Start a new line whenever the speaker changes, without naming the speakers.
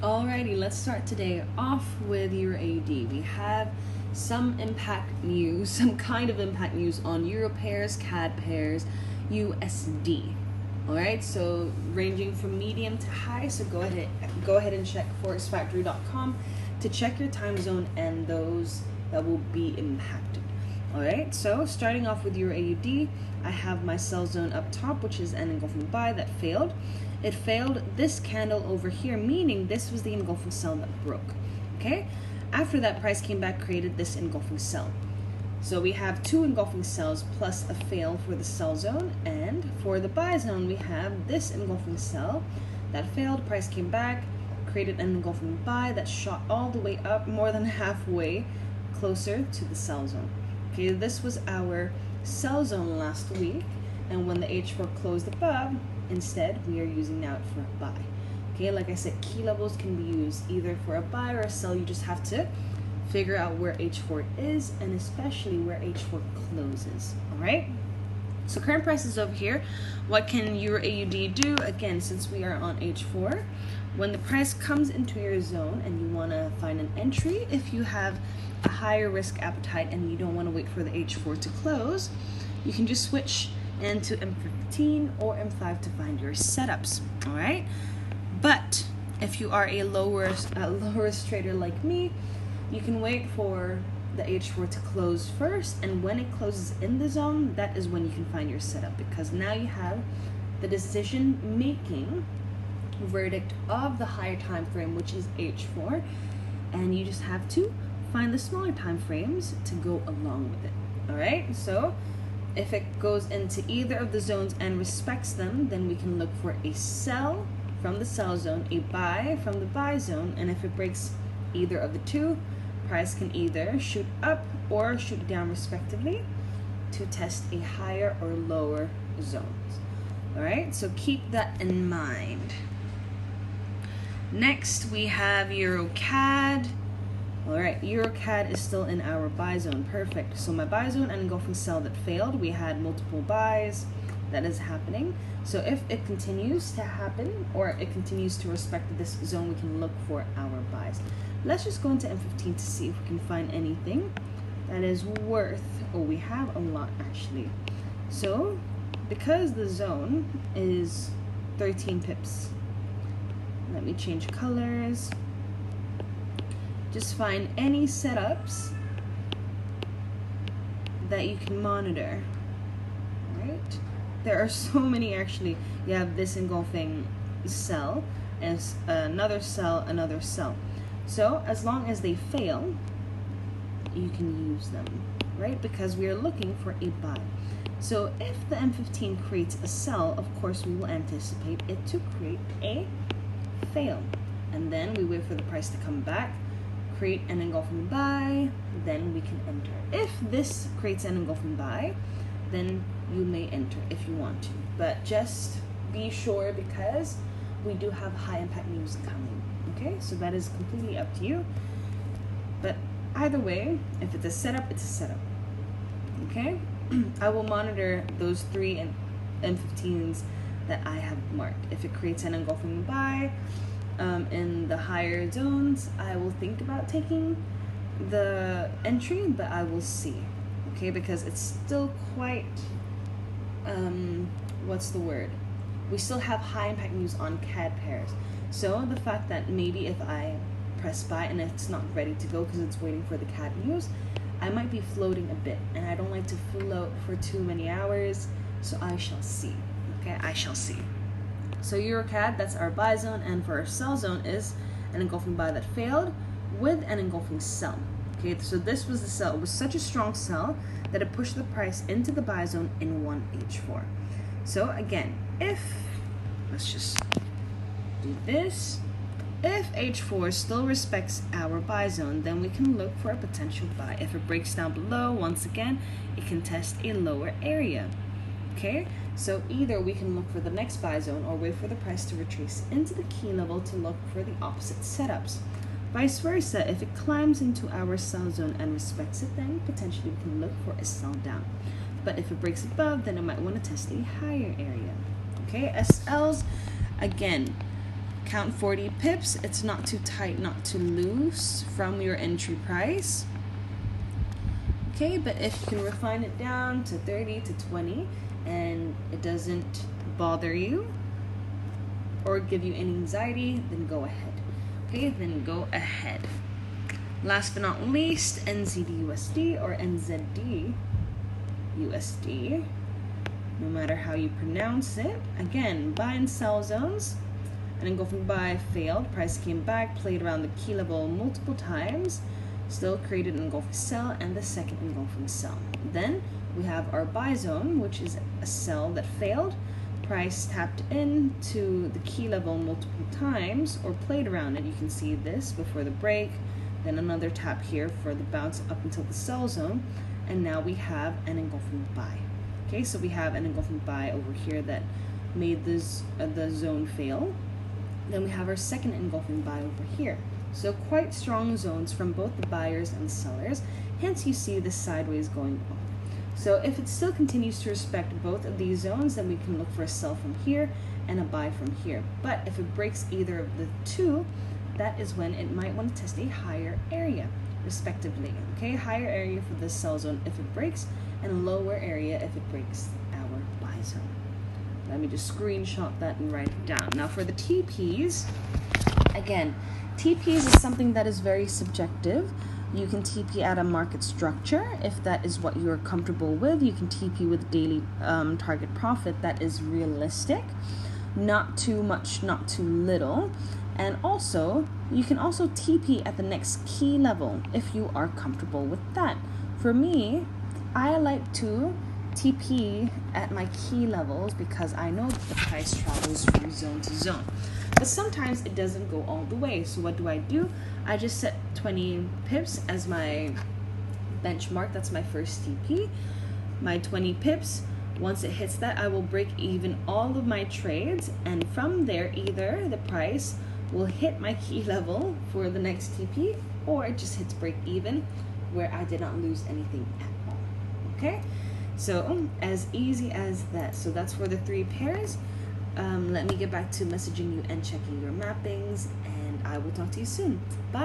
Alrighty, let's start today off with your AUD. We have some impact news, some kind of impact news on Euro pairs, CAD pairs, USD. Alright, so ranging from medium to high, so go ahead and check forexfactory.com to check your time zone and those that will be impacted. Alright, so starting off with your AUD, I have my sell zone up top, which is an engulfing buy that failed. It failed this candle over here, meaning this was the engulfing sell that broke. Okay, after that, price came back, created this engulfing sell. So we have two engulfing sells plus a fail for the sell zone, and for the buy zone, we have this engulfing sell that failed. Price came back, created an engulfing buy that shot all the way up, more than halfway closer to the sell zone. Okay, this was our sell zone last week, and when the H4 closed above, instead we are using now it for a buy. Okay, like I said, key levels can be used either for a buy or a sell. You just have to figure out where H4 is, and especially where H4 closes. All right, so current price is over here. What can your AUD do? Again, since we are on H4, when the price comes into your zone and you want to find an entry, if you have a higher risk appetite and you don't want to wait for the H4 to close, you can just switch into M15 or M5 to find your setups. All right, but if you are a low risk trader like me, you can wait for the H4 to close first, and when it closes in the zone, that is when you can find your setup, because now you have the decision making verdict of the higher time frame, which is H4, and you just have to find the smaller time frames to go along with it. All right, so if it goes into either of the zones and respects them, then we can look for a sell from the sell zone, a buy from the buy zone, and if it breaks either of the two, price can either shoot up or shoot down respectively to test a higher or lower zones. All right, so keep that in mind. Next, we have EuroCAD. All right, EuroCAD is still in our buy zone. Perfect. So my buy zone and engulfing sell that failed, we had multiple buys. That is happening. So if it continues to happen or it continues to respect this zone, we can look for our buys. Let's just go into M15 to see if we can find anything that is worth, we have a lot actually. So because the zone is 13 pips, let me change colors. Just find any setups that you can monitor. Right? There are so many actually. You have this engulfing sell, and another sell, another sell. So as long as they fail, you can use them, right? Because we are looking for a buy. So if the M15 creates a sell, of course we will anticipate it to create a fail, and then we wait for the price to come back, create an engulfing buy, then we can enter. If this creates an engulfing buy, then you may enter if you want to, but just be sure, because we do have high impact news coming. Okay, so that is completely up to you, but either way, if it's a setup, it's a setup. Okay, I will monitor those three M15s that I have marked. If it creates an engulfing buy in the higher zones, I will think about taking the entry, but I will see. Okay, because it's still quite what's the word? We still have high impact news on CAD pairs. So the fact that maybe if I press buy and it's not ready to go because it's waiting for the CAD news, I might be floating a bit, and I don't like to float for too many hours, so I shall see. Okay, I shall see. So EuroCAD, that's our buy zone, and for our sell zone is an engulfing buy that failed with an engulfing sell. Okay, so this was the sell. It was such a strong sell that it pushed the price into the buy zone in one H4. So again, let's just do this. If H4 still respects our buy zone, then we can look for a potential buy. If it breaks down below, once again, it can test a lower area. Okay, so either we can look for the next buy zone or wait for the price to retrace into the key level to look for the opposite setups. Vice versa, if it climbs into our sell zone and respects it, then potentially we can look for a sell down. But if it breaks above, then it might want to test a higher area. Okay, SLs, again, count 40 pips. It's not too tight, not too loose from your entry price. Okay, but if you can refine it down to 30 to 20 and it doesn't bother you or give you any anxiety, then go ahead. Okay, then go ahead. Last but not least, NZD/USD or NZD/USD. No matter how you pronounce it. Again, buy and sell zones. An engulfing buy failed. Price came back, played around the key level multiple times. Still created an engulfing sell and the second engulfing sell. Then we have our buy zone, which is a sell that failed. Price tapped into the key level multiple times or played around it. You can see this before the break. Then another tap here for the bounce up until the sell zone. And now we have an engulfing buy. Okay, so we have an engulfing buy over here that made this the zone fail. Then we have our second engulfing buy over here. So quite strong zones from both the buyers and the sellers. Hence you see the sideways going up. So if it still continues to respect both of these zones, then we can look for a sell from here and a buy from here. But if it breaks either of the two, that is when it might want to test a higher area, respectively. Okay, higher area for the sell zone if it breaks, and a lower area if it breaks our buy zone. Let me just screenshot that and write it down. Now for the TPs, again, TPs is something that is very subjective. You can TP at a market structure if that is what you're comfortable with. You can TP with daily target profit that is realistic, not too much, not too little. And also, you can also TP at the next key level if you are comfortable with that. For me, I like to TP at my key levels because I know that the price travels from zone to zone. But sometimes it doesn't go all the way. So what do? I just set 20 pips as my benchmark. That's my first TP. My 20 pips. Once it hits that, I will break even all of my trades. And from there, either the price will hit my key level for the next TP, or it just hits break even where I did not lose anything at all. Okay, so as easy as that. So that's for the 3 pairs. Let me get back to messaging you and checking your mappings, and I will talk to you soon. Bye.